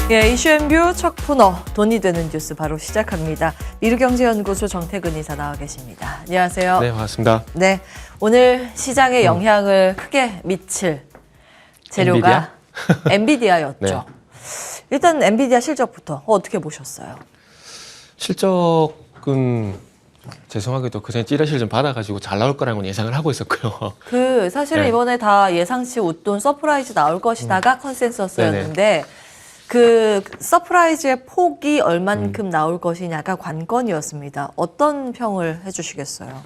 예, 이슈앤뷰 첫 코너 돈이 되는 뉴스 바로 시작합니다. 미르경제연구소 정태근 이사 나와 계십니다. 안녕하세요. 네, 반갑습니다. 네, 오늘 시장에 영향을 크게 미칠 재료가 엔비디아였죠. 네. 일단 엔비디아 실적부터 어떻게 보셨어요? 실적은 죄송하게도 그전에 찌라시를 좀 받아가지고 잘 나올 거라는 건 예상을 하고 있었고요. 사실은 네. 이번에 다 예상치 웃돈 서프라이즈 나올 것이다가 컨센서스였는데 그 서프라이즈의 폭이 얼만큼 나올 것이냐가 관건이었습니다. 어떤 평을 해주시겠어요?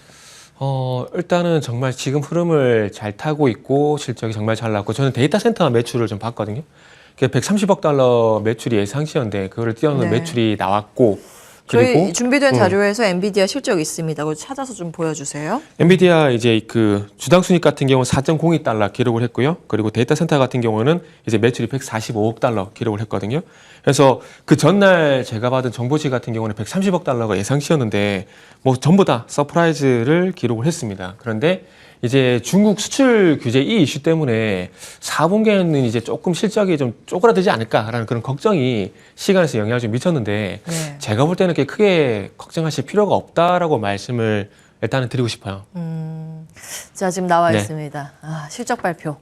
일단은 정말 지금 흐름을 잘 타고 있고 실적이 정말 잘 나왔고 저는 데이터 센터 매출을 좀 봤거든요. 130억 달러 매출이 예상치였는데 그거를 뛰어넘는 네. 매출이 나왔고 저희 그리고 준비된 자료에서 엔비디아 실적 있습니다. 그거 찾아서 좀 보여주세요. 엔비디아 이제 그 주당 순이익 같은 경우는 4.02달러 기록을 했고요. 그리고 데이터 센터 같은 경우는 이제 매출이 145억 달러 기록을 했거든요. 그래서 그 전날 제가 받은 정보지 같은 경우는 130억 달러가 예상치였는데 뭐 전부 다 서프라이즈를 기록을 했습니다. 그런데 이제 중국 수출 규제 이 이슈 때문에 4분기에는 이제 조금 실적이 좀 쪼그라들지 않을까라는 그런 걱정이 시간에서 영향을 좀 미쳤는데 네. 제가 볼 때는 그렇게 크게 걱정하실 필요가 없다라고 말씀을 일단은 드리고 싶어요. 자, 지금 나와 네. 있습니다. 실적 발표.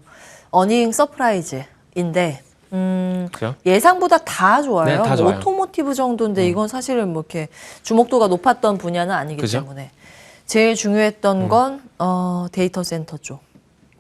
어닝 서프라이즈인데 그죠? 예상보다 다 좋아요. 네, 다 좋아요. 오토모티브 정도인데 이건 사실은 뭐 이렇게 주목도가 높았던 분야는 아니기 그죠? 때문에 제일 중요했던 건 데이터 센터 쪽.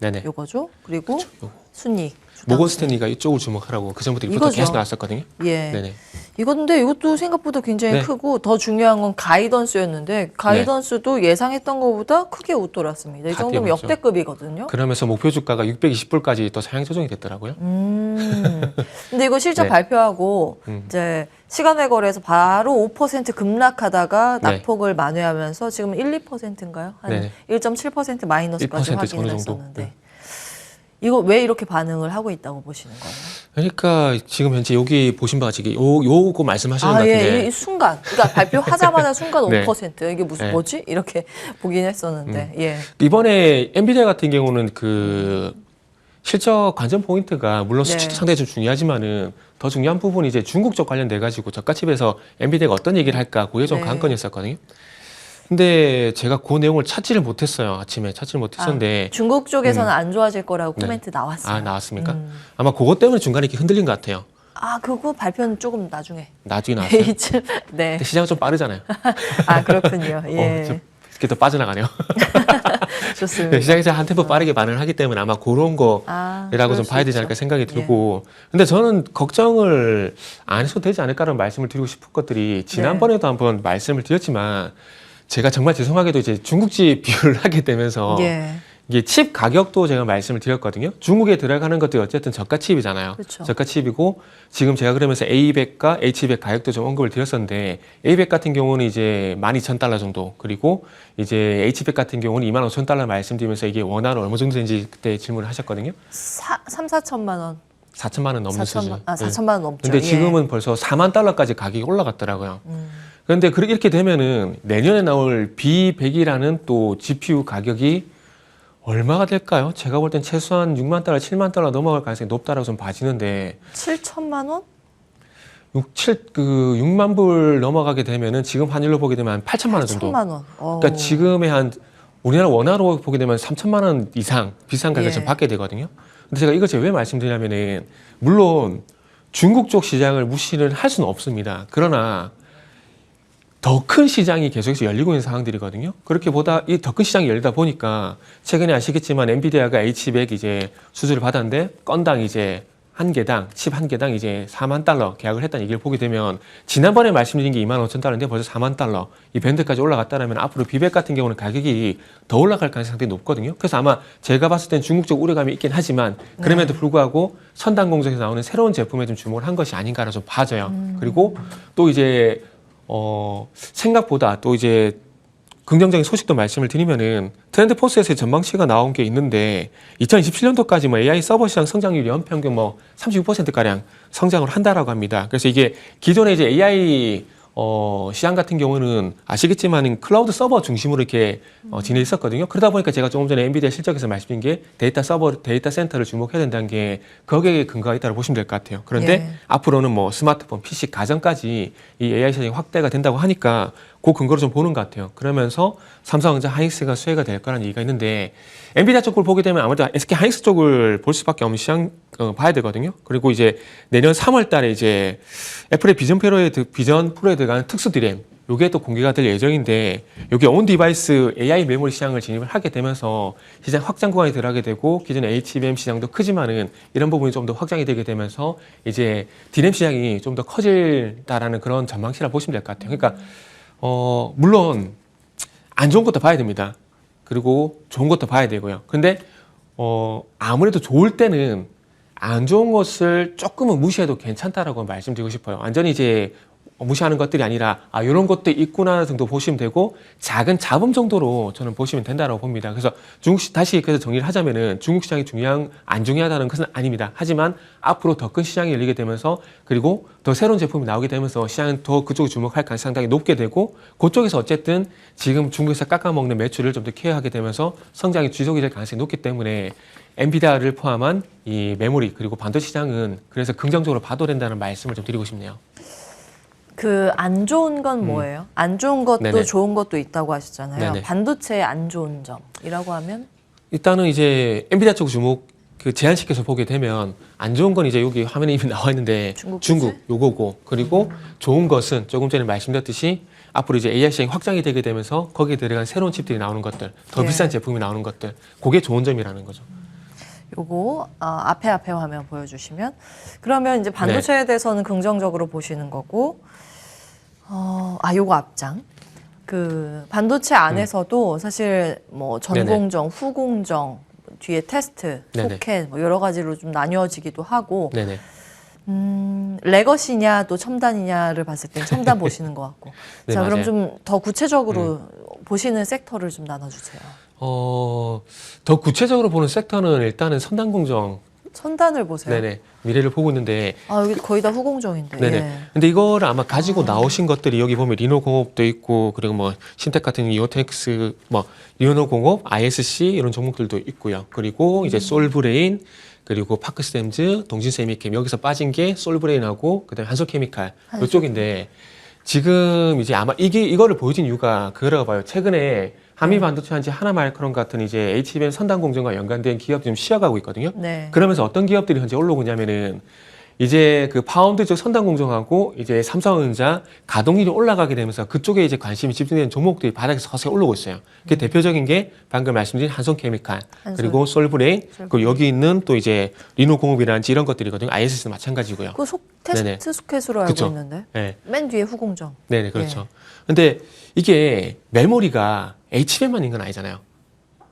네네. 요거죠. 그리고 요거. 순이익. 모건 스탠리가 이쪽을 주목하라고 그 전부터 이것도 이거죠. 계속 나왔었거든요. 예. 네네. 이건데 이것도 생각보다 굉장히 네. 크고 더 중요한 건 가이던스였는데 가이던스도 예상했던 것보다 크게 웃돌았습니다. 이 다 정도면 뛰어넘죠. 역대급이거든요. 그러면서 목표 주가가 620불까지 또 상향 조정이 됐더라고요. 근데 이거 실적 네. 발표하고 이제 시간외 거래에서 바로 5% 급락하다가 네. 낙폭을 만회하면서 지금 1, 2%인가요? 한 네네. 1.7% 마이너스까지 1% 확인을 어느 정도. 했었는데 네. 이거 왜 이렇게 반응을 하고 있다고 보시는 거예요? 그러니까 지금 현재 여기 보신 바와 같이 요거 말씀하시는 것 같은데 이 순간, 그러니까 발표하자마자 순간 네. 5% 이게 무슨 네. 뭐지? 이렇게 보긴 했었는데, 예. 이번에 엔비디아 같은 경우는 그 실적 관전 포인트가 물론 네. 수치도 상당히 좀 중요하지만은 더 중요한 부분이 이제 중국 쪽 관련돼 가지고 저가칩에서 엔비디아가 어떤 얘기를 할까 그게 좀 네. 관건이었었거든요. 근데 제가 그 내용을 찾지를 못했어요. 아침에 찾지를 못했었는데 중국 쪽에서는 안 좋아질 거라고 네. 코멘트 나왔어요. 나왔습니까? 아마 그것 때문에 중간에 이렇게 흔들린 것 같아요. 그거 발표는 조금 나중에. 나중에 나왔어요. 이쯤, 네. 근데 시장은 좀 빠르잖아요. 그렇군요. 예. 좀 이렇게 더 빠져나가네요. 좋습니다. 시장에서 한 템포 빠르게 반응을 하기 때문에 아마 그런 거라고 그럴 좀 수 봐야 되지 있죠. 않을까 생각이 들고. 근데 저는 걱정을 안 해도 되지 않을까라는 말씀을 드리고 싶은 것들이 지난번에도 한번 말씀을 드렸지만 제가 정말 죄송하게도 이제 중국집 비유를 하게 되면서 예. 이게 칩 가격도 제가 말씀을 드렸거든요. 중국에 들어가는 것들이 어쨌든 저가 칩이잖아요. 그렇죠. 저가 칩이고 지금 제가 그러면서 A100과 H100 가격도 좀 언급을 드렸었는데 A100 같은 경우는 이제 12,000달러 정도 그리고 이제 H100 같은 경우는 25,000달러 말씀드리면서 이게 원화는 얼마 정도 되는지 그때 질문을 하셨거든요. 3, 4천만 원. 4천만 원 넘는 수준. 4천만 원 넘죠. 근데 지금은 벌써 4만 달러까지 가격이 올라갔더라고요. 그런데 이렇게 되면은 내년에 나올 B100이라는 또 GPU 가격이 얼마가 될까요? 제가 볼 땐 최소한 6만 달러, 7만 달러 넘어갈 가능성이 높다라고 좀 봐지는데 7천만 원? 6만 불 넘어가게 되면은 지금 환율로 보게 되면 한 8천만 원 정도. 8천만 원. 그러니까 지금의 한 우리나라 원화로 보게 되면 3천만 원 이상 비싼 가격을 좀 받게 되거든요. 근데 제가 이걸 제가 왜 말씀드리냐면은 물론 중국 쪽 시장을 무시를 할 수는 없습니다. 그러나 더 큰 시장이 계속해서 열리고 있는 상황들이거든요. 그렇게 보다 이 더 큰 시장이 열리다 보니까 최근에 아시겠지만 엔비디아가 H100 이제 수주를 받았는데 건당 이제 칩 한 개당 이제 4만 달러 계약을 했다는 얘기를 보게 되면 지난번에 말씀드린 게 25,000달러인데 벌써 4만 달러 이 밴드까지 올라갔다면 앞으로 B100 같은 경우는 가격이 더 올라갈 가능성이 상당히 높거든요. 그래서 아마 제가 봤을 땐 중국 쪽 우려감이 있긴 하지만 그럼에도 불구하고 선단 공정에서 나오는 새로운 제품에 좀 주목을 한 것이 아닌가라 좀 봐져요. 그리고 또 이제 생각보다 또 이제 긍정적인 소식도 말씀을 드리면은 트렌드 포스에서 전망치가 나온 게 있는데 2027년도까지 뭐 AI 서버 시장 성장률이 연평균 뭐 36%가량 성장을 한다라고 합니다. 그래서 이게 기존에 이제 AI 시장 같은 경우는 아시겠지만 클라우드 서버 중심으로 이렇게 진행했었거든요. 그러다 보니까 제가 조금 전에 엔비디아 실적에서 말씀드린 게 데이터 센터를 주목해야 된다는 게 거기에 근거가 있다고 보시면 될 것 같아요. 그런데 예. 앞으로는 뭐 스마트폰, PC, 가전까지 이 AI 시장이 확대가 된다고 하니까 그 근거를 좀 보는 것 같아요. 그러면서 삼성전자, 하이닉스가 수혜가 될 거라는 얘기가 있는데 엔비디아 쪽을 보게 되면 아무래도 SK 하이닉스 쪽을 볼 수밖에 없는 시장 봐야 되거든요. 그리고 이제 내년 3월 달에 이제 애플의 비전 프로에 들어가는 특수 디램 요게 또 공개가 될 예정인데 요게 온 디바이스 AI 메모리 시장을 진입을 하게 되면서 시장 확장 구간에 들어가게 되고 기존의 HBM 시장도 크지만은 이런 부분이 좀 더 확장이 되게 되면서 이제 디램 시장이 좀 더 커질다라는 그런 전망치라 보시면 될 것 같아요. 그러니까 물론 안 좋은 것도 봐야 됩니다. 그리고 좋은 것도 봐야 되고요. 근데 아무래도 좋을 때는 안 좋은 것을 조금은 무시해도 괜찮다라고 말씀드리고 싶어요. 완전히 이제 무시하는 것들이 아니라 이런 것도 있구나 정도 보시면 되고 작은 잡음 정도로 저는 보시면 된다고 봅니다. 그래서 다시 그래서 정리를 하자면은 중국 시장이 안 중요하다는 것은 아닙니다. 하지만 앞으로 더 큰 시장이 열리게 되면서 그리고 더 새로운 제품이 나오게 되면서 시장은 더 그쪽에 주목할 가능성이 상당히 높게 되고 그쪽에서 어쨌든 지금 중국에서 깎아먹는 매출을 좀 더 케어하게 되면서 성장이 지속이 될 가능성이 높기 때문에 엔비디아를 포함한 이 메모리 그리고 반도체 시장은 그래서 긍정적으로 봐도 된다는 말씀을 좀 드리고 싶네요. 그 안 좋은 건 뭐예요? 안 좋은 것도 네네. 좋은 것도 있다고 하셨잖아요. 네네. 반도체의 안 좋은 점이라고 하면 일단은 이제 엔비디아 쪽 주목 제한시켜서 보게 되면 안 좋은 건 이제 여기 화면에 이미 나와 있는데 중국 요거고 그리고 좋은 것은 조금 전에 말씀드렸듯이 앞으로 이제 AI 시장이 확장이 되게 되면서 거기에 들어간 새로운 칩들이 나오는 것들 더 비싼 제품이 나오는 것들 그게 좋은 점이라는 거죠. 요거 앞에 화면 보여주시면 그러면 이제 반도체에 대해서는 긍정적으로 보시는 거고 요거 앞장 그 반도체 안에서도 사실 뭐 전공정, 후공정 뒤에 테스트, 소켓 뭐 여러 가지로 좀 나뉘어지기도 하고 네네. 레거시냐 또 첨단이냐를 봤을 땐 첨단 보시는 것 같고 네, 자 그럼 맞아요. 좀 더 구체적으로 보시는 섹터를 좀 나눠주세요. 더 구체적으로 보는 섹터는 일단은 선단공정 첨단을 보세요. 네네 미래를 보고 있는데 여기 거의 다 후공정인데. 네네. 예. 근데 이거를 아마 가지고 나오신 것들이 여기 보면 리노공업도 있고 그리고 뭐 신텍 같은 이오텍스 뭐 리노공업, ISC 이런 종목들도 있고요. 그리고 이제 솔브레인 그리고 파크스템즈, 동신세미캠 여기서 빠진 게 솔브레인하고 그다음에 한솔케미칼 이쪽인데 지금 이제 아마 이거를 보여준 이유가 그거라고 봐요. 최근에 한미 반도체 한지 하나마이크론 같은 이제 HBM 선단 공정과 연관된 기업이 좀 쉬어가고 있거든요. 네. 그러면서 어떤 기업들이 현재 올라오고 있냐면은 이제 그 파운드 쪽 선단 공정하고 이제 삼성전자 가동률이 올라가게 되면서 그쪽에 이제 관심이 집중되는 종목들이 바닥에서 서서히 올라오고 있어요. 그 대표적인 게 방금 말씀드린 한손케미칼 그리고 솔브레인 그리고 여기 있는 또 이제 리노공업이라든지 이런 것들이거든요. ISC도 마찬가지고요. 그 테스트 소켓으로 알고 그쵸. 있는데 네. 맨 뒤에 후공정. 네네 그렇죠. 근데 이게 메모리가 HBM만인 건 아니잖아요.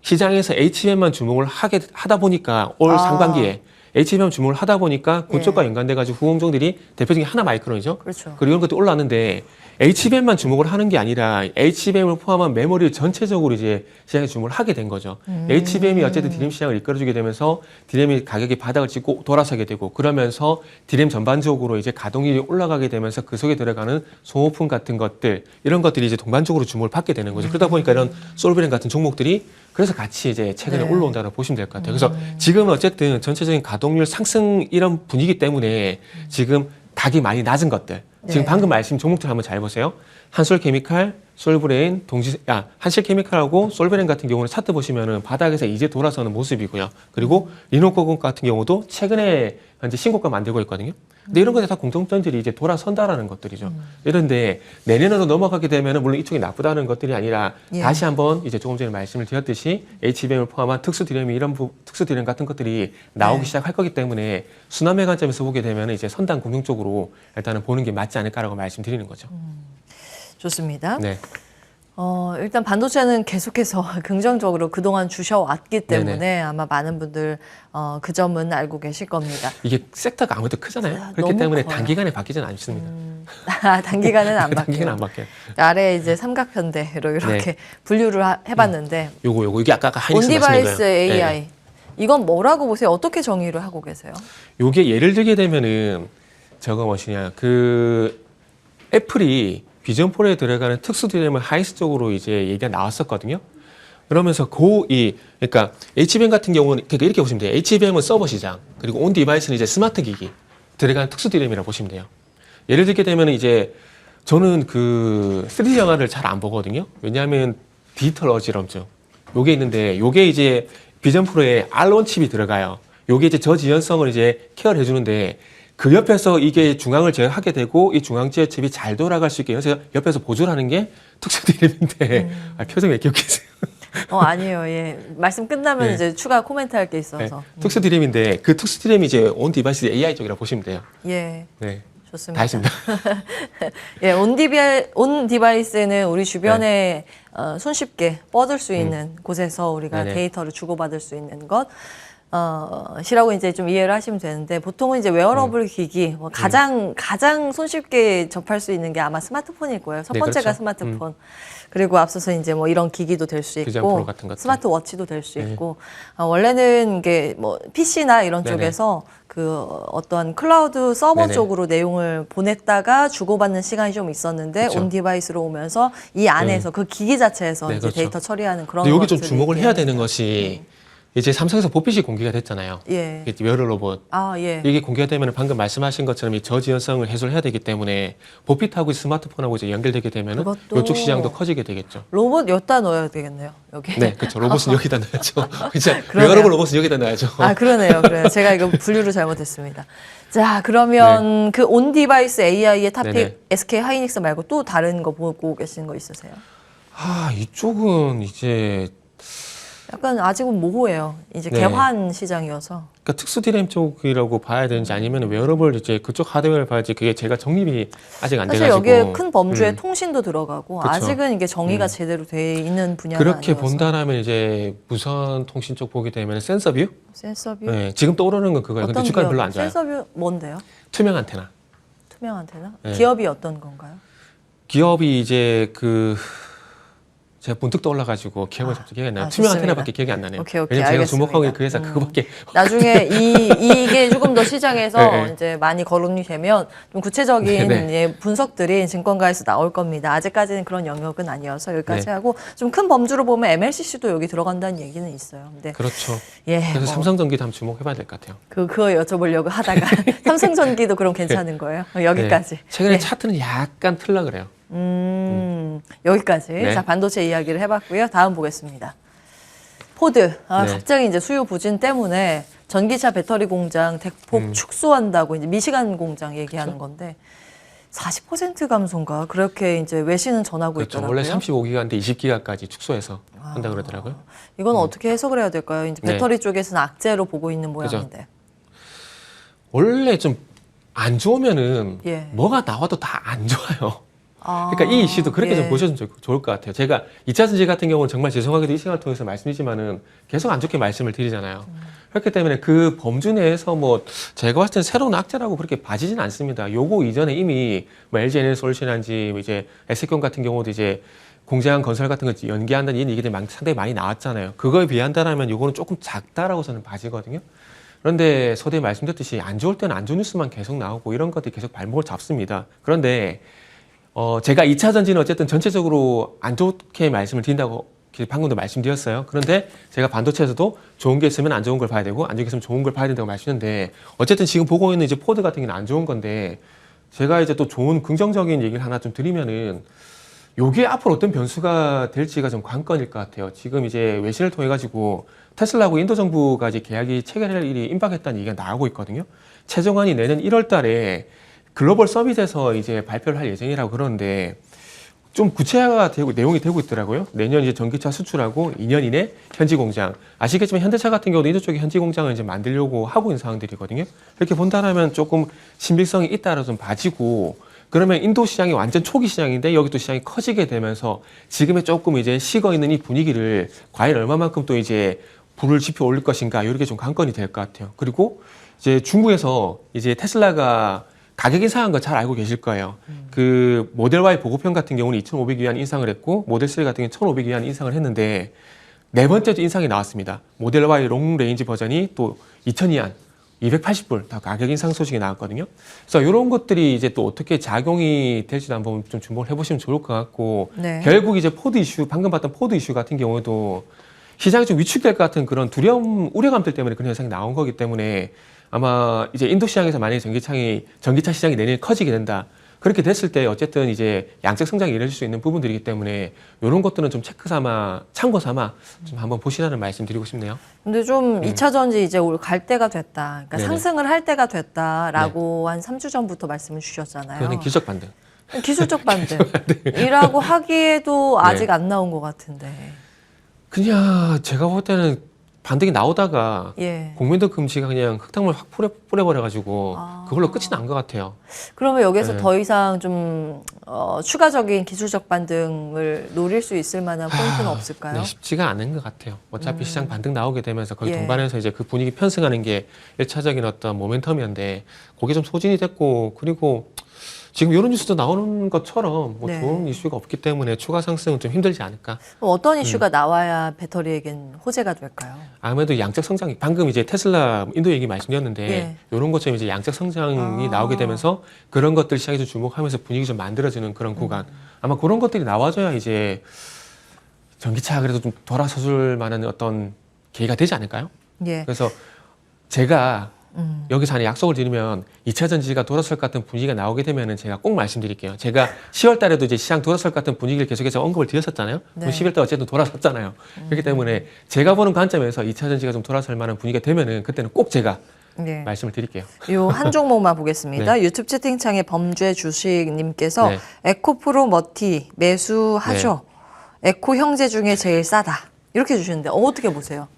시장에서 HBM만 주목을 하다 보니까 올 상반기에 HBM 주목을 하다 보니까 그쪽과 연관돼가지고 후공정들이 대표적인 하나 마이크론이죠. 그렇죠. 그리고 이런 것도 올라왔는데 HBM만 주목을 하는 게 아니라 HBM을 포함한 메모리를 전체적으로 이제 시장에 주목을 하게 된 거죠. HBM이 어쨌든 디램 시장을 이끌어주게 되면서 디램이 가격이 바닥을 찍고 돌아서게 되고 그러면서 디램 전반적으로 이제 가동률이 올라가게 되면서 그 속에 들어가는 소모품 같은 것들 이런 것들이 이제 동반적으로 주목을 받게 되는 거죠. 그러다 보니까 이런 솔브레인 같은 종목들이 그래서 같이 이제 최근에 올라온다고 보시면 될 것 같아요. 그래서 지금은 어쨌든 전체적인 가동률 상승 이런 분위기 때문에 지금 닭이 많이 낮은 것들. 지금 방금 말씀 종목들 한번 잘 보세요. 한솔케미칼, 솔브레인, 한실케미칼하고 솔브레인 같은 경우는 차트 보시면은 바닥에서 이제 돌아서는 모습이고요. 그리고 리노코공 같은 경우도 최근에 현재 신고가 만들고 있거든요. 근데 이런 것들 다 공통점들이 이제 돌아선다라는 것들이죠. 이런데 내년으로 넘어가게 되면은 물론 이쪽이 나쁘다는 것들이 아니라 다시 한번 이제 조금 전에 말씀을 드렸듯이 HBM을 포함한 특수 디램이 특수 디램 같은 것들이 나오기 시작할 거기 때문에 순환매 관점에서 보게 되면 이제 선단 공정 쪽으로 일단은 보는 게 맞지 않을까라고 말씀드리는 거죠. 좋습니다. 네. 일단 반도체는 계속해서 긍정적으로 그동안 주셔왔기 때문에 네네. 아마 많은 분들 그 점은 알고 계실 겁니다. 이게 섹터가 아무래도 크잖아요. 그렇기 너무 때문에 커요. 단기간에 바뀌지는 않습니다. 단기간은 안 바뀌어요. 단기간은 안 바뀌어요. 아래 이제 삼각편대로 이렇게 분류를 해봤는데 요거 이게 아까 하이닉스 말씀드린 온디바이스 거예요. AI 네. 이건 뭐라고 보세요? 어떻게 정의를 하고 계세요? 요게 예를 들게 되면은 저거 뭐시냐 그 애플이 비전 프로에 들어가는 특수 DRAM을 하이스 쪽으로 이제 얘기가 나왔었거든요. 그러면서 그러니까 HBM 같은 경우는 그러니까 이렇게 보시면 돼요. HBM은 서버 시장, 그리고 온 디바이스는 이제 스마트 기기 들어가는 특수 DRAM이라고 보시면 돼요. 예를 들게 되면 이제 저는 그 3D 영화를 잘 안 보거든요. 왜냐하면 디지털 어지럼증 요게 있는데 요게 이제 비전 프로에 R1 칩이 들어가요. 요게 이제 저지연성을 이제 케어를 해주는데 그 옆에서 이게 중앙을 제어하게 되고 이 중앙 제어 칩이 잘 돌아갈 수 있게 해서 옆에서 보조를 하는 게 특수 DRAM인데 표정이 왜 기억해세요? 아니에요. 예. 말씀 끝나면 네. 이제 추가 코멘트 할 게 네, 있어서. 특수 DRAM인데 그 특수 DRAM이 이제 온 디바이스 AI 쪽이라고 보시면 돼요. 예. 네. 좋습니다. 다 했습니다. 예, 온 디바이스는 우리 주변에 손쉽게 뻗을 수 있는 곳에서 우리가 네네. 데이터를 주고받을 수 있는 것. 시라고 이제 좀 이해를 하시면 되는데 보통은 이제 웨어러블 기기 뭐 가장 손쉽게 접할 수 있는 게 아마 스마트폰일 거예요. 첫 네, 번째가 그렇죠. 스마트폰. 그리고 앞서서 이제 뭐 이런 기기도 될 수 비전 있고 프로 같은 것들. 스마트워치도 될 수 네. 있고 원래는 이게 뭐 PC나 이런 네네. 쪽에서 그 어떤 클라우드 서버 네네. 쪽으로 내용을 보냈다가 주고받는 시간이 좀 있었는데 그쵸. 온 디바이스로 오면서 이 안에서 그 기기 자체에서 네, 이제 그렇죠. 데이터 처리하는 그런 근데 여기 좀 것들이 주목을 해야 되는 있겠네요. 것이 이제 삼성에서 보핏이 공개가 됐잖아요. 예. 이게 웨어러블 로봇. 예. 이게 공개가 되면 방금 말씀하신 것처럼 이 저지연성을 해소를 해야 되기 때문에 보핏하고 스마트폰하고 이제 연결되게 되면 그것도 이쪽 시장도 커지게 되겠죠. 로봇 여기다 넣어야 되겠네요. 여기. 네, 그렇죠. 로봇은 여기다 넣어야죠. 진짜 그러네요. 웨어러블 로봇은 여기다 넣어야죠. 그러네요. 제가 이거 분류를 잘못했습니다. 자, 그러면 그 온 디바이스 AI의 탑픽 네네. SK 하이닉스 말고 또 다른 거 보고 계시는 거 있으세요? 이쪽은 이제 약간 아직은 모호해요. 이제 네. 개환 시장이어서. 그러니까 특수 DRAM 쪽이라고 봐야 되는지 아니면 웨어러블 이제 그쪽 하드웨어를 봐야지 그게 제가 정립이 아직 안 사실 돼가지고 여기에 큰 범주에 통신도 들어가고 그쵸. 아직은 이게 정의가 제대로 돼 있는 분야가 그렇게 아니어서. 본다라면 이제 무선 통신 쪽 보게 되면 센서뷰? 센서뷰? 네, 지금 떠오르는 건 그거예요. 근데 주가는 별로 안 좋아요. 센서뷰 뭔데요? 투명 안테나. 투명 안테나? 네. 기업이 어떤 건가요? 기업이 이제 제가 문득 떠올라가지고 기억을 잡지 기억이 안 나요. 투명 좋습니다. 안테나밖에 기억이 안 나네요. 오케이, 왜냐면 제가 알겠습니다. 주목한 게 그 회사 그거밖에. 나중에 이게 조금 더 시장에서 네, 네. 이제 많이 거론이 되면 좀 구체적인 네, 네. 예, 분석들이 증권가에서 나올 겁니다. 아직까지는 그런 영역은 아니어서 여기까지 네. 하고 좀 큰 범주로 보면 MLCC도 여기 들어간다는 얘기는 있어요. 근데 그렇죠. 예, 그래서 삼성전기도 한번 주목해봐야 될 것 같아요. 그거 여쭤보려고 하다가 삼성전기도 그럼 괜찮은 거예요? 여기까지. 네. 최근에 네. 차트는 약간 틀려 그래요. 여기까지. 네. 자, 반도체 이야기를 해봤고요. 다음 보겠습니다. 포드. 네. 갑자기 이제 수요 부진 때문에 전기차 배터리 공장 대폭 축소한다고 이제 미시간 공장 얘기하는 건데 40% 감소인가 그렇게 이제 외신은 전하고 그렇죠. 있더라고요. 원래 35기가인데 20기가까지 축소해서 한다 그러더라고요. 이건 어떻게 해석을 해야 될까요? 이제 네. 배터리 쪽에서는 악재로 보고 있는 그죠. 모양인데. 원래 좀 안 좋으면은 예. 뭐가 나와도 다 안 좋아요. 그러니까 이 이슈도 그렇게 예. 좀 보셔도 좋을 것 같아요. 제가 2차 전지 같은 경우는 정말 죄송하게도 이 시간을 통해서 말씀드리지만은 계속 안 좋게 말씀을 드리잖아요. 그렇기 때문에 그 범주 내에서 뭐 제가 봤을 때는 새로운 악재라고 그렇게 봐지진 않습니다. 요거 이전에 이미 뭐 LG 에너지솔루션한지 이제 에스콘 같은 경우도 이제 공장 건설 같은 거 연기한다는 이런 얘기들이 상당히 많이 나왔잖아요. 그거에 비한다라면 요거는 조금 작다라고 저는 봐지거든요. 그런데 서두에 말씀드렸듯이 안 좋을 때는 안 좋은 뉴스만 계속 나오고 이런 것들이 계속 발목을 잡습니다. 그런데 제가 2차 전지는 어쨌든 전체적으로 안 좋게 말씀을 드린다고 방금도 말씀드렸어요. 그런데 제가 반도체에서도 좋은 게 있으면 안 좋은 걸 봐야 되고 안 좋은 게 있으면 좋은 걸 봐야 된다고 말씀드렸는데 어쨌든 지금 보고 있는 이제 포드 같은 경우는 안 좋은 건데 제가 이제 또 좋은 긍정적인 얘기를 하나 좀 드리면은 요게 앞으로 어떤 변수가 될지가 좀 관건일 것 같아요. 지금 이제 외신을 통해 가지고 테슬라하고 인도 정부가 이제 계약이 체결할 일이 임박했다는 얘기가 나오고 있거든요. 최종안이 내년 1월 달에 글로벌 서밋에서 이제 발표를 할 예정이라고 그러는데 좀 구체화가 되고 내용이 되고 있더라고요. 내년 이제 전기차 수출하고 2년 이내 현지 공장. 아시겠지만 현대차 같은 경우도 인도 쪽에 현지 공장을 이제 만들려고 하고 있는 상황들이거든요. 이렇게 본다라면 조금 신빙성이 있다라 좀 봐지고 그러면 인도 시장이 완전 초기 시장인데 여기 또 시장이 커지게 되면서 지금의 조금 이제 식어 있는 이 분위기를 과연 얼마만큼 또 이제 불을 지펴 올릴 것인가 이렇게 좀 관건이 될 것 같아요. 그리고 이제 중국에서 이제 테슬라가 가격 인상한 거 잘 알고 계실 거예요. 그 모델 Y 보급형 같은 경우는 2,500위안 인상을 했고 모델 3 같은 경우는 1,500위안 인상을 했는데 네 번째도 인상이 나왔습니다. 모델 Y 롱 레인지 버전이 또 2,000위안 280불 다 가격 인상 소식이 나왔거든요. 그래서 이런 것들이 이제 또 어떻게 작용이 될지도 한번 좀 주목을 해보시면 좋을 것 같고 네. 결국 이제 포드 이슈 방금 봤던 포드 이슈 같은 경우도 시장이 좀 위축될 것 같은 그런 두려움, 우려감들 때문에 그런 현상이 나온 거기 때문에 아마 이제 인도 시장에서 만약에 전기차 시장이 내년에 커지게 된다. 그렇게 됐을 때 어쨌든 이제 양적 성장이 이뤄질 수 있는 부분들이기 때문에 이런 것들은 좀 체크 삼아, 참고 삼아 좀 한번 보시라는 말씀 드리고 싶네요. 근데 좀 2차 전지 이제 갈 때가 됐다. 그러니까 네네. 상승을 할 때가 됐다라고 한 3주 전부터 말씀을 주셨잖아요. 그거는 기술적 반등. 기술적 반등이라고 하기에도 아직 안 나온 것 같은데. 그냥 제가 볼 때는 반등이 나오다가 예. 공매도 금지가 그냥 흙탕물 확 뿌려버려가지고 그걸로 끝이 난 것 같아요. 그러면 여기서 네. 더 이상 좀 추가적인 기술적 반등을 노릴 수 있을 만한 포인트는 없을까요? 네, 쉽지가 않은 것 같아요. 어차피 시장 반등 나오게 되면서 거기 예. 동반해서 이제 그 분위기 편승하는 게 1차적인 어떤 모멘텀이었는데 그게 좀 소진이 됐고 그리고 지금 이런 뉴스도 나오는 것처럼 뭐 네. 좋은 이슈가 없기 때문에 추가 상승은 좀 힘들지 않을까. 그럼 어떤 이슈가 나와야 배터리에겐 호재가 될까요? 아무래도 양적 성장이 방금 이제 테슬라 인도 얘기 말씀드렸는데 예. 이런 것처럼 이제 양적 성장이 나오게 되면서 그런 것들 시장에서 주목하면서 분위기 좀 만들어지는 그런 구간 아마 그런 것들이 나와줘야 이제 전기차 그래도 좀 돌아서줄 만한 어떤 계기가 되지 않을까요? 예. 그래서 제가 여기서 하나 약속을 드리면 2차 전지가 돌아설 것 같은 분위기가 나오게 되면은 제가 꼭 말씀드릴게요. 제가 10월 달에도 이제 시장 돌아설 것 같은 분위기를 계속해서 언급을 드렸었잖아요. 네. 11월 달 어쨌든 돌아섰잖아요. 그렇기 때문에 제가 보는 관점에서 2차 전지가 좀 돌아설 만한 분위기가 되면은 그때는 꼭 제가 예. 말씀을 드릴게요. 요 한 종목만 보겠습니다. 유튜브 채팅창에 범죄 주식님께서 네. 에코프로 머티 매수하죠. 에코 형제 중에 제일 싸다. 이렇게 주시는데 어떻게 보세요?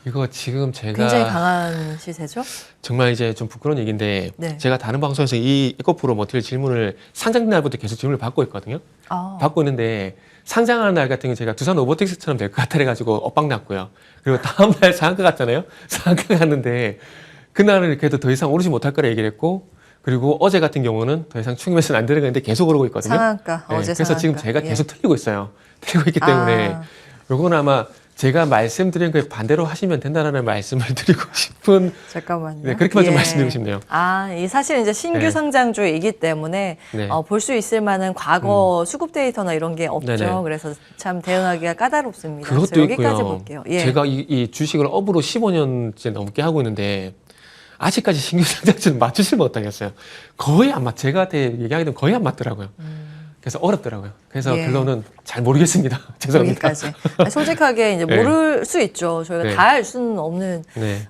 이거 지금 제가 굉장히 강한 시세죠? 정말 이제 좀 부끄러운 얘기인데 네. 제가 다른 방송에서 이 에코프로 머티리얼 질문을 상장 날부터 계속 질문을 받고 있거든요. 받고 있는데 상장하는 날 같은 경우 제가 두산 로보틱스처럼 될 것 같아 해가지고 엇박 났고요. 그리고 다음 날 상한가 갔잖아요. 상한가 갔는데 그날은 그래도 더 이상 오르지 못할 거라 얘기를 했고 그리고 어제 같은 경우는 더 이상 충매수는 안 들어가는데 계속 오르고 있거든요. 상한가, 네, 어제 그래서 지금 상한가. 제가 예. 계속 틀리고 있어요. 틀리고 있기 때문에 요건 아마 제가 말씀드린 거에 반대로 하시면 된다는 말씀을 드리고 싶은 잠깐만요. 네, 그렇게만 좀 말씀드리고 싶네요. 이 사실 이제 신규 네. 상장주이기 때문에 네. 볼 수 있을 만한 과거 수급 데이터나 이런 게 없죠. 네네. 그래서 참 대응하기가 까다롭습니다. 그것도 그래서 여기까지 있고요. 볼게요. 예. 제가 이 주식을 업으로 15년째 넘게 하고 있는데 아직까지 신규 상장주는 맞추질 못하겠어요. 거의 안 맞. 제가 얘기하기는 거의 안 맞더라고요. 그래서 어렵더라고요. 그래서 예. 결론은 잘 모르겠습니다. 죄송합니다. 여기까지. 솔직하게 이제 네. 모를 수 있죠. 저희가 네. 다 알 수는 없는 네.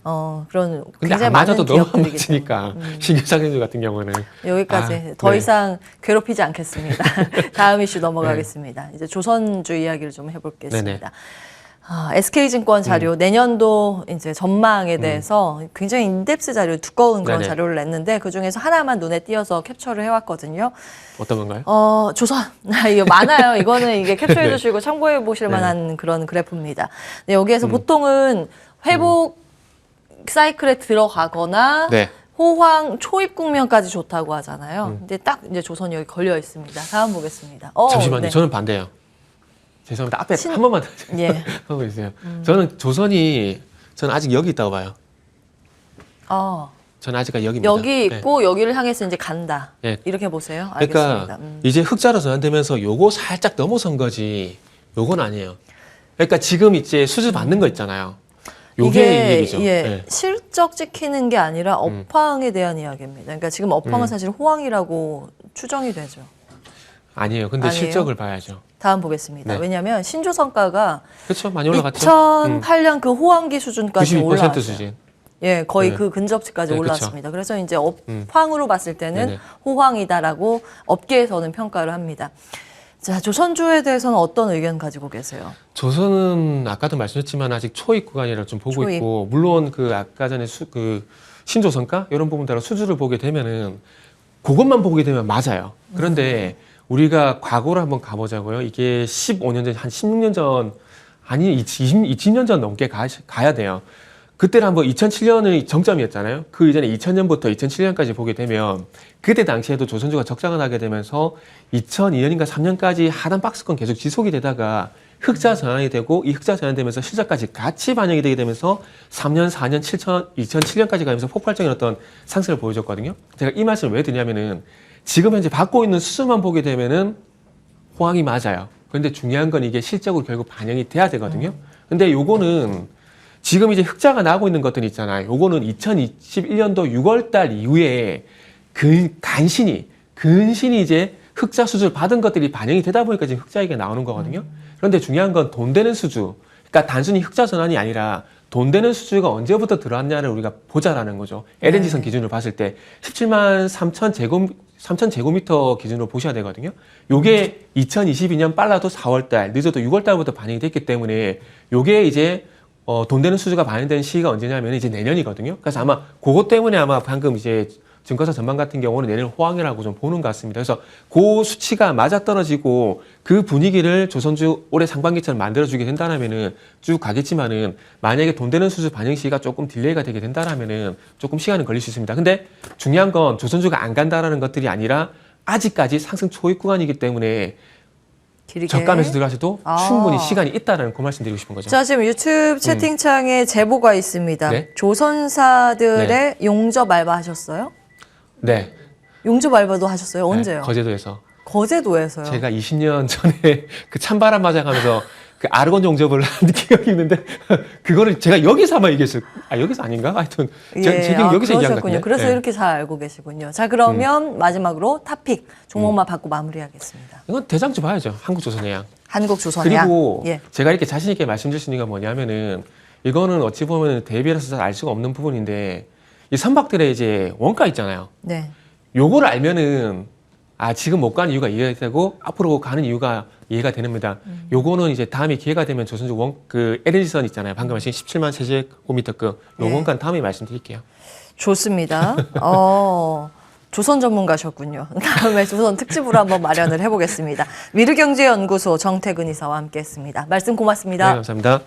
그런 근데 굉장히 안 맞아도 많은 너무 안 기업들이기 맞으니까 때문에. 신규 상장주 같은 경우는 여기까지 더 네. 이상 괴롭히지 않겠습니다. 다음 이슈 넘어가겠습니다. 이제 조선주 이야기를 좀 해보겠습니다. 네네. SK증권 자료 내년도 이제 전망에 대해서 굉장히 인덱스 자료 두꺼운 그런 네네. 자료를 냈는데 그 중에서 하나만 눈에 띄어서 캡처를 해왔거든요. 어떤 건가요? 조선. 이거 많아요. 이거는 이게 캡처해 네. 주시고 참고해 보실 네. 만한 그런 그래프입니다. 근데 여기에서 보통은 회복 사이클에 들어가거나 네. 호황 초입 국면까지 좋다고 하잖아요. 근데 딱 이제 조선이 여기 걸려 있습니다. 다음 보겠습니다. 잠시만요. 네. 저는 반대예요. 죄송합니다. 앞에 한 번만 더 예. 하고 있어요. 저는 저는 아직 여기 있다고 봐요. 저는 아직까지 여기입니다. 여기 네. 있고 여기를 향해서 이제 간다. 네. 이렇게 보세요. 알겠습니다. 그러니까 이제 흑자로 전환되면서 요거 살짝 넘어선 거지. 요건 아니에요. 그러니까 지금 이제 수주 받는 거 있잖아요. 요게 이 얘기죠. 예, 네. 실적 찍히는 게 아니라 업황에 대한 이야기입니다. 그러니까 지금 업황은 사실 호황이라고 추정이 되죠. 아니에요. 근데 아니에요? 실적을 봐야죠. 다음 보겠습니다. 네. 왜냐하면 신조 성과가 그렇죠. 많이 올라갔죠. 2008년 그 호황기 수준까지 92% 올라왔어요. 수준. 예, 거의 네. 그 근접치까지 네, 올랐습니다. 그래서 이제 업황으로 봤을 때는 네네. 호황이다라고 업계에서는 평가를 합니다. 자, 조선주에 대해서는 어떤 의견 가지고 계세요? 조선은 아까도 말씀드렸지만 아직 초입 구간이라 좀 보고 초입. 있고 물론 그 아까 전에 그 신조성과 이런 부분대로 수주를 보게 되면은 그것만 보게 되면 맞아요. 그런데 우리가 과거로 한번 가보자고요. 이게 15년 전, 한 16년 전, 아니 20년 전 넘게 가야 돼요. 그때는 한번 2007년이 정점이었잖아요. 그 이전에 2000년부터 2007년까지 보게 되면 그때 당시에도 조선주가 적장을 하게 되면서 2002년인가 3년까지 하단 박스권 계속 지속이 되다가 흑자 전환이 되고 이 흑자 전환되면서 실적까지 같이 반영이 되게 되면서 3년, 4년, 2007년까지 가면서 폭발적인 어떤 상승을 보여줬거든요. 제가 이 말씀을 왜 드냐면은 지금 현재 받고 있는 수준만 보게 되면은 호황이 맞아요. 그런데 중요한 건 이게 실적으로 결국 반영이 돼야 되거든요. 근데 요거는 지금 이제 흑자가 나고 있는 것들이 있잖아요. 요거는 2021년도 6월 달 이후에 근신이 이제 흑자 수주를 받은 것들이 반영이 되다 보니까 지금 흑자액이 나오는 거거든요. 그런데 중요한 건 돈 되는 수주. 그러니까 단순히 흑자 전환이 아니라 돈 되는 수주가 언제부터 들어왔냐를 우리가 보자라는 거죠. LNG선 기준으로 봤을 때 17만 3천 제곱미터 기준으로 보셔야 되거든요. 요게 2022년 빨라도 4월달, 늦어도 6월달부터 반영이 됐기 때문에 요게 이제 돈 되는 수주가 반영되는 시기가 언제냐면 이제 내년이거든요. 그래서 아마 그것 때문에 아마 방금 이제 증권사 전망 같은 경우는 내년 호황이라고 좀 보는 것 같습니다. 그래서 그 수치가 맞아떨어지고 그 분위기를 조선주 올해 상반기처럼 만들어주게 된다면은 쭉 가겠지만은 만약에 돈 되는 수주 반영 시기가 조금 딜레이가 되게 된다면은 조금 시간은 걸릴 수 있습니다. 근데 중요한 건 조선주가 안 간다라는 것들이 아니라 아직까지 상승 초입 구간이기 때문에 길게. 저가면서 들어가셔도 충분히 시간이 있다는 그 말씀 드리고 싶은 거죠. 자, 지금 유튜브 채팅창에 제보가 있습니다. 네? 조선사들의 네. 용접 알바 하셨어요? 네. 용접 알바도 하셨어요? 언제요? 네, 거제도에서. 거제도에서요? 제가 20년 전에 그 찬바람 맞아가면서 그 아르곤 용접을 한 기억이 있는데 그거를 제가 여기서 아마 얘기했어요. 아 여기서 아닌가? 하여튼 제 기억 여기서 얘기한 것 그러셨군요. 같은데. 그래서 네. 이렇게 잘 알고 계시군요. 자, 그러면 마지막으로 탑픽 종목만 받고 마무리하겠습니다. 이건 대장주 봐야죠. 한국조선해양. 한국조선해양. 그리고 예. 제가 이렇게 자신 있게 말씀드릴 수 있는 건 뭐냐면은 이거는 어찌 보면 대비해서 잘 알 수가 없는 부분인데 이 선박들의 이제 원가 있잖아요. 네. 요거를 알면은 아 지금 못 가는 이유가 이해가 되고 앞으로 가는 이유가 이해가 됩니다. 요거는 이제 다음에 기회가 되면 조선주 그 LNG선 있잖아요. 방금 말씀 17만 세제곱미터급 요 네. 원가는 다음에 말씀드릴게요. 좋습니다. 조선 전문가셨군요. 다음에 조선 특집으로 한번 마련을 해보겠습니다. 미르경제연구소 정태근 이사와 함께했습니다. 말씀 고맙습니다. 네, 감사합니다.